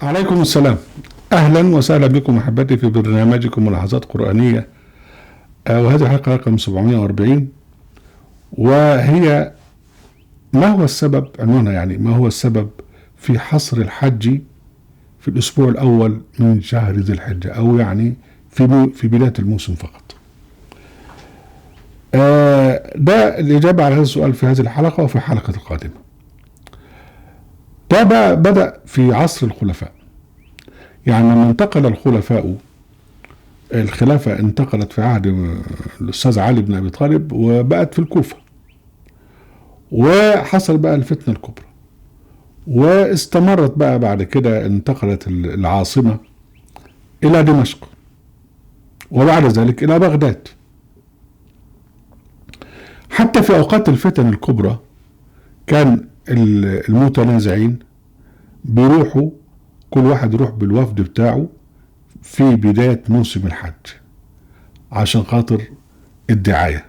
عليكم السلام. أهلا وسهلا بكم أحبتي في برنامجكم ملاحظات قرآنية. وهذه الحلقة رقم 740، وهي ما هو السبب، عنوانها يعني ما هو السبب في حصر الحج في الأسبوع الأول من شهر ذي الحجة، أو يعني في بداية الموسم فقط. ده الإجابة على هذا السؤال في هذه الحلقة وفي الحلقة القادمة. ده بقى بدأ في عصر الخلفاء، يعني لما انتقل الخلفاء، الخلافة انتقلت في عهد الأستاذ علي بن أبي طالب وبقت في الكوفة، وحصل بقى الفتنة الكبرى، واستمرت بقى بعد كده، انتقلت العاصمة إلى دمشق، وبعد ذلك إلى بغداد. حتى في أوقات الفتن الكبرى كان المتنازعين بيروحوا، كل واحد يروح بالوفد بتاعه في بداية موسم الحج عشان خاطر الدعاية.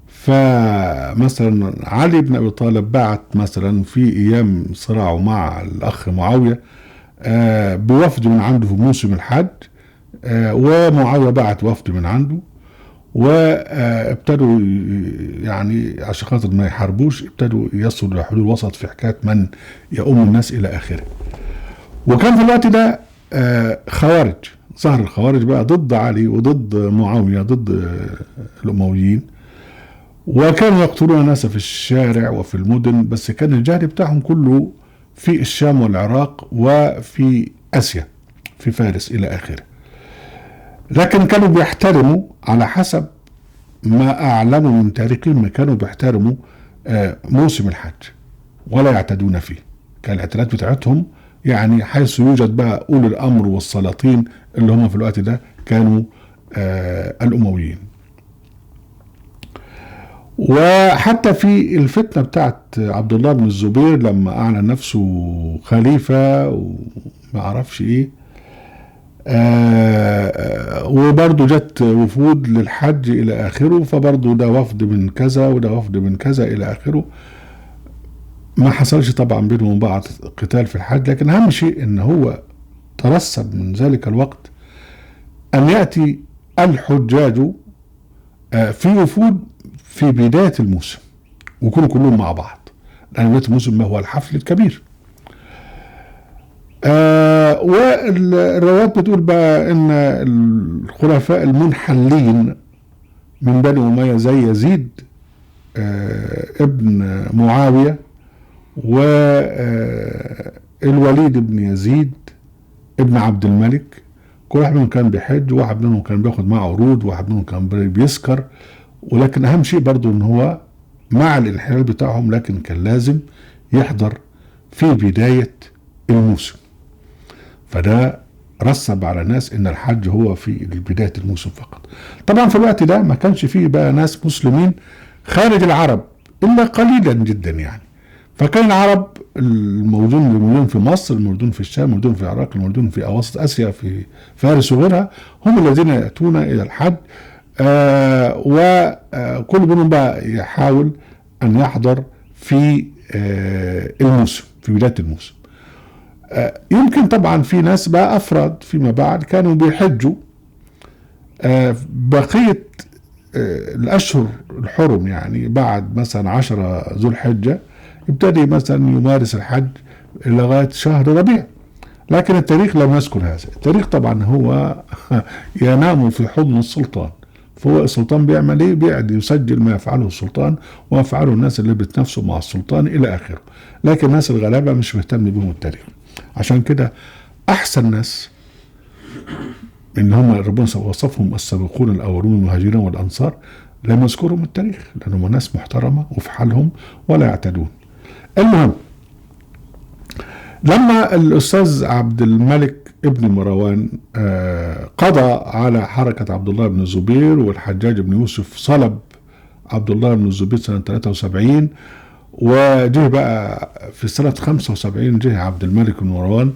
فمثلا علي بن أبي طالب بعت مثلا في أيام صراعه مع الأخ معاوية بوفد من عنده في موسم الحج، ومعاوية بعت وفد من عنده، وابتدوا يعني عشان خاطر ما يحاربوش، ابتدوا يصلوا إلى حدود وسط في حكاية من يؤم الناس إلى آخره. وكان في الوقت ده خوارج، ظهر الخوارج بقى ضد علي وضد معاوية، ضد الأمويين، وكانوا يقتلون الناس في الشارع وفي المدن، بس كان الجهد بتاعهم كله في الشام والعراق وفي آسيا، في فارس إلى آخره. لكن كانوا بيحترموا على حسب ما أعلموا من تاريخهم، ما كانوا بيحترموا موسم الحج ولا يعتدون فيه. كان الاعتداءات بتاعتهم يعني حيث يوجد بقى أولي الأمر والسلاطين اللي هم في الوقت ده كانوا الأمويين. وحتى في الفتنة بتاعت عبد الله بن الزبير لما أعلن نفسه خليفة وما عرفش إيه، وبرضه جت وفود للحج إلى آخره، فبرضه ده وفد من كذا وده وفد من كذا إلى آخره. ما حصلش طبعا بينهم وبين بعض قتال في الحج، لكن أهم شيء إن هو ترسب من ذلك الوقت أن يأتي الحجاج في وفود في بداية الموسم، ويكونوا كلهم مع بعض، لأن بداية الموسم ما هو الحفل الكبير. والروايات بتقول بقى إن الخلفاء المنحلين من بني أمية زي يزيد ابن معاوية، والوليد بن يزيد ابن عبد الملك، كل واحد منهم كان بيحج، وواحد منهم كان بياخد معه عروض، وواحد منهم كان بيسكر. ولكن أهم شيء برضو إن هو مع الانحلال بتاعهم، لكن كان لازم يحضر في بداية الموسم. فده رسب على الناس إن الحج هو في بداية الموسم فقط. طبعا في الوقت ده ما كانش فيه بقى ناس مسلمين خارج العرب إلا قليلا جدا يعني. فكان العرب الموجودين في مصر، الموجودين في الشام، الموجودين في العراق، الموجودين في أوسط آسيا، في فارس وغيرها، هم الذين يأتون إلى الحج. وكل منهم بقى يحاول أن يحضر في الموسم، في بداية الموسم. يمكن طبعا في ناس بقى أفراد فيما بعد كانوا بيحجوا بقية الأشهر الحرم، يعني بعد مثلا 10 ذو الحجة يبتدي مثلا يمارس الحج لغاية شهر ربيع. لكن التاريخ لم يذكر هذا. التاريخ طبعا هو ينام في حضن السلطان، فهو السلطان بيعمل ايه؟ بيقعد يسجل ما يفعله السلطان ويفعله الناس اللي بتنافسوا مع السلطان الى اخره. لكن الناس الغلابة مش مهتم بهم التاريخ. عشان كده احسن ناس ان هم ربنا وصفهم السابقون الاولون المهاجرين والانصار، لم يذكرهم التاريخ لانهم ناس محترمة وفي حالهم ولا يعتدون. المهم، لما الأستاذ عبد الملك ابن مروان قضى على حركة عبد الله بن الزبير، والحجاج بن يوسف صلب عبد الله بن الزبير سنة 73، وجه بقى في سنة 75 جه عبد الملك بن مروان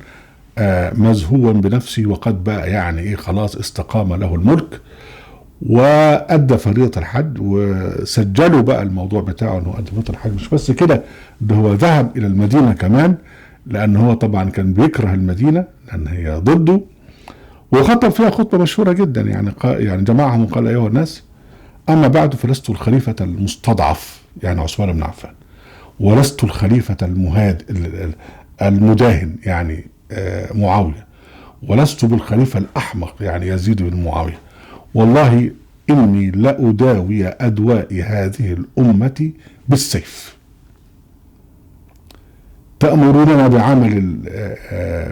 مزهوا بنفسه، وقد بقى يعني ايه خلاص استقام له الملك، وأدى فريضة الحج، وسجلوا بقى الموضوع بتاعه انه أدى فريضة الحج. مش بس كده، ده هو ذهب إلى المدينة كمان لأن هو طبعا كان بيكره المدينة لأن هي ضده، وخطب فيها خطبة مشهورة جدا، يعني جمعهم وقال: أيها الناس، أما بعد فلست الخليفة المستضعف يعني عثمان بن عفان، ولست الخليفة المداهن يعني معاوية، ولست بالخليفة الأحمق يعني يزيد بن معاوية، والله إني لأداوي أدواء هذه الأمة بالسيف، تأمروننا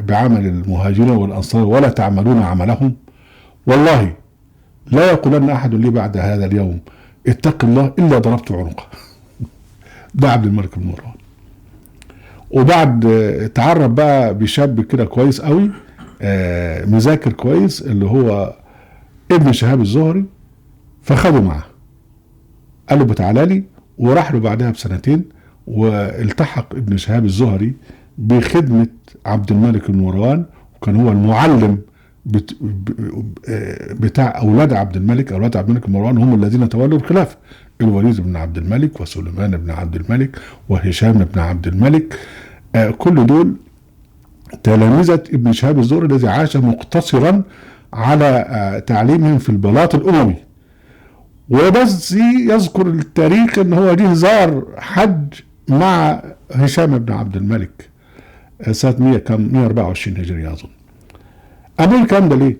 بعمل المهاجرين والأنصار ولا تعملون عملهم، والله لا يقولن أحد لي بعد هذا اليوم اتق الله إلا ضربت عنقه. ده عبد الملك بن مروان. وبعد اتعرف بقى بشاب كده كويس قوي، مذاكر كويس، اللي هو ابن شهاب الزهري، فخده معاه، قال له بتعالى لي، وراح له بعدها بسنتين، والتحق ابن شهاب الزهري بخدمة عبد الملك بن مروان، وكان هو المعلم بتاع أولاد عبد الملك. أولاد عبد الملك بن مروان هم الذين تولوا الخلافة: الوليد بن عبد الملك، وسليمان بن عبد الملك، وهشام بن عبد الملك، كل دول تلامذة ابن شهاب الزهري الذي عاش مقتصرا على تعليمهم في البلاط الأموي. وبس يذكر التاريخ ان هو جه زار حج مع هشام بن عبد الملك سنة 124 هجري اظن. قالوا الكلام ده ليه؟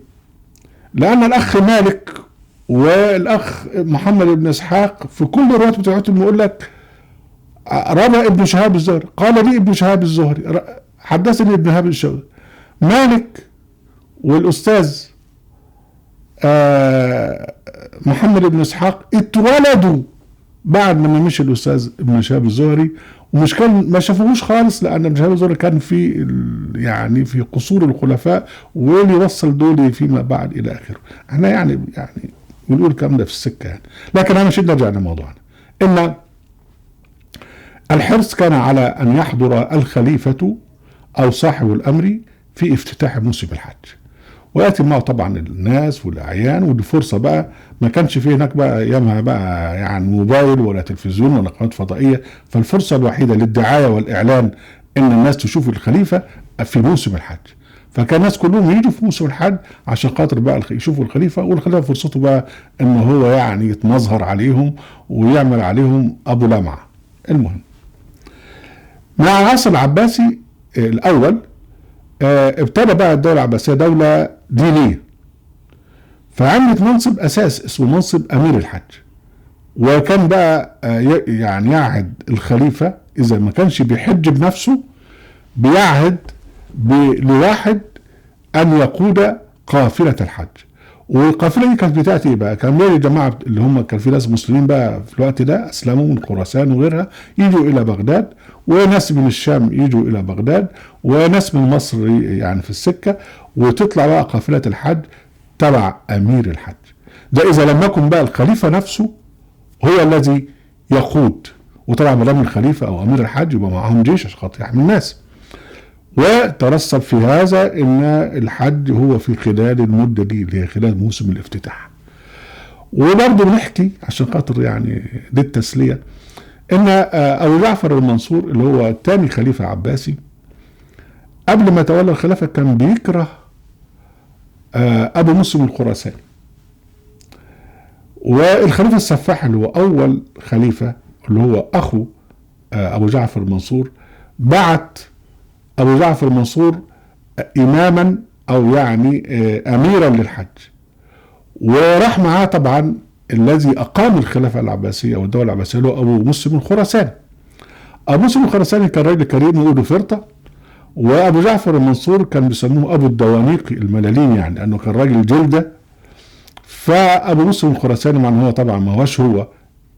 لان الاخ مالك والاخ محمد بن اسحاق في كل الروايات بتاعتهم يقول لك روى ابن شهاب الزهري، قال لي ابن شهاب الزهري، حدثني ابن شهاب الزهري. مالك والاستاذ محمد بن اسحاق اتولدوا بعد ما مشي الاستاذ ابن شهاب الزهري، ومش كان ما شافوهوش خالص، لان ابن شهاب الزهري كان في يعني في قصور الخلفاء، واللي يوصل دول فيما بعد الى اخره. احنا يعني بنقول الكلام ده في السكه يعني، لكن انا مش نرجع لموضوعنا. ان الحرص كان على ان يحضر الخليفه او صاحب الامر في افتتاح موسم الحج، وياتي معه طبعا الناس والاعيان، ودي فرصه بقى ما كانش فيه هناك بقى ايامها بقى يعني موبايل ولا تلفزيون ولا قناه فضائيه، فالفرصه الوحيده للدعايه والاعلان ان الناس تشوف الخليفه في موسم الحج. فكان الناس كلهم يجوا في موسم الحج عشان خاطر بقى يشوفوا الخليفه، والخليفه فرصته بقى ان هو يعني يتمظهر عليهم ويعمل عليهم ابو لمعه. المهم، مع العصر العباسي الاول ابتدى بقى الدولة العباسية دولة دينية، فعملت منصب أساس اسمه منصب أمير الحج، وكان بقى يعني يعهد الخليفة إذا ما كانش بيحج بنفسه بيعهد لواحد أن يقود قافلة الحج. والقافلة دي كانت بتاعتي بقى، كان ليه جماعة اللي هم كان في ناس مسلمين بقى في الوقت ده أسلموا من خراسان وغيرها، يجوا إلى بغداد، وناس من الشام يجوا إلى بغداد، وناس من مصر يعني في السكة، وتطلع بقى قافلة الحج تبع أمير الحج. ده إذا لم يكن بقى الخليفة نفسه هو الذي يقود، وطبعا مدام الخليفة أو أمير الحج يبقى معهم جيش عشان خاطر يحمي الناس. وترسب في هذا ان الحج هو في خلال المده دي اللي هي خلال موسم الافتتاح. وبرضه بنحكي عشان خاطر يعني للتسليه ان ابو جعفر المنصور اللي هو تاني خليفه عباسي قبل ما يتولى الخلافه كان بيكره ابو مسلم الخراساني. والخليفه السفاح اللي هو اول خليفه اللي هو اخو ابو جعفر المنصور بعت ابو جعفر المنصور اماما او يعني اميرا للحج، وراح معاه طبعا الذي اقام الخلافه العباسيه والدوله العباسيه اللي هو ابو مسلم الخراساني. ابو مسلم الخراساني كان راجل كريم وله فرطه، وابو جعفر المنصور كان بيسموه ابو الدوانيق الملالين، يعني لانه كان راجل جلده. فابو مسلم الخراساني مع ان هو طبعا ما هوش هو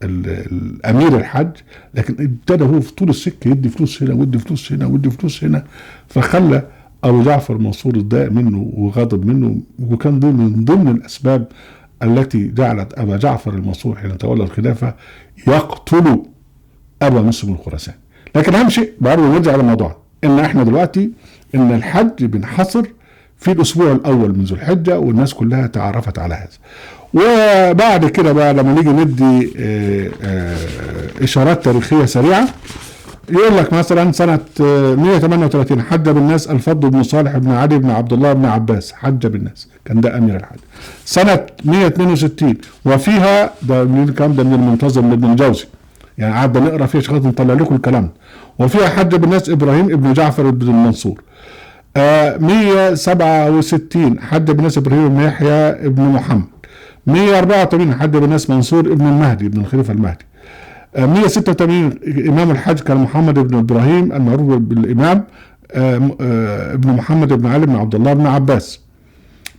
الامير الحج، لكن ابتدى هو في طول السكه يدي فلوس هنا ويدي فلوس هنا ويدي فلوس هنا، فخلى ابو جعفر المنصور اتضايق منه وغضب منه، وكان من ضمن الاسباب التي جعلت ابا جعفر المنصور حين تولى الخلافه يقتل ابا مسلم الخراساني. لكن اهم شيء برضه نرجع لموضوعنا، ان احنا دلوقتي ان الحج بنحصر في الاسبوع الاول من ذو الحجه، والناس كلها تعرفت على هذا. وبعد كده بقى لما نيجي ندي اشارات تاريخيه سريعه، يقول لك مثلا سنة 138 حج بالناس الفضل بن صالح بن علي بن عبد الله بن عباس، حج بالناس، كان ده أمير الحج. سنة 162 وفيها ده من الكلام ده من المنتظم لابن الجوزي، يعني قعدنا نقرا فيها شغلات نطلع لكم الكلام، وفيها حج بالناس إبراهيم ابن جعفر بن المنصور. 167 حج بالناس إبراهيم بن يحيى ابن محمد. 184 حج بالناس منصور ابن المهدي ابن الخليفة المهدي. 186 إمام الحج كان محمد بن إبراهيم المعروف بالإمام ابن محمد بن علي بن عبد الله بن عباس.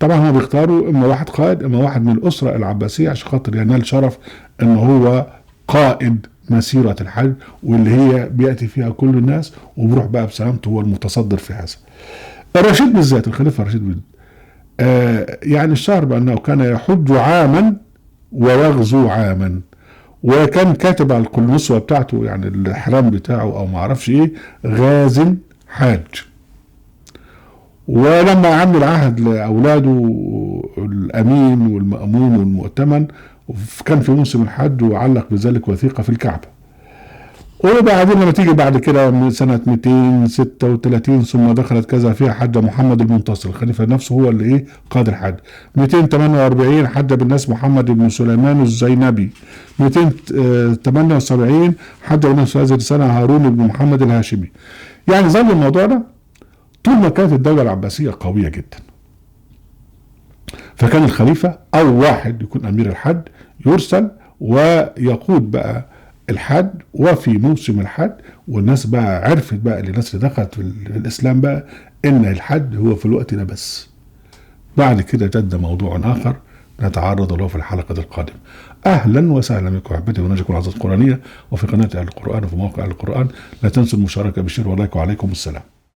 طبعا هم بيختاروا إما واحد قائد إما واحد من الأسرة العباسية عشان خاطر ينال شرف إن هو قائد مسيرة الحج، واللي هي بيأتي فيها كل الناس وبروح بقى بسلامته، هو المتصدر في هذا. الرشيد بالذات، الخليفة الرشيد بالذات يعني الشهر بأنه كان يحج عاما ويغزو عاما، وكان كاتب على القلنسوة بتاعته يعني الإحرام بتاعه أو ما أعرفش إيه غاز حاج. ولما عمل العهد لأولاده الأمين والمأمون والمؤتمن كان في موسم الحج وعلق بذلك وثيقة في الكعبة. وبعدين لما تيجي بعد كده من سنة 236 ثم دخلت كذا فيها حج محمد المنتصر، الخليفة نفسه هو اللي ايه قاد الحج. 248 حج بالناس محمد بن سليمان الزينبي. 278 حج بالناس هذه السنة هارون بن محمد الهاشمي. يعني ظل الموضوع ده طول ما كانت الدولة العباسية قوية جدا، فكان الخليفة أو واحد يكون أمير الحج يرسل ويقود بقى الحج. وفي موسم الحج والناس بقى عرفت بقى الناس اللي دخلت في الإسلام بقى إن الحج هو في الوقت ده بس. بعد كده جد موضوع آخر نتعرض له في الحلقة القادمة. أهلا وسهلا بكم أحبتي ونرجوكم العظات القرآنية وفي قناة أهل القرآن وفي موقع أهل القرآن. لا تنسوا المشاركة بالشير واللايك، وعليكم السلام.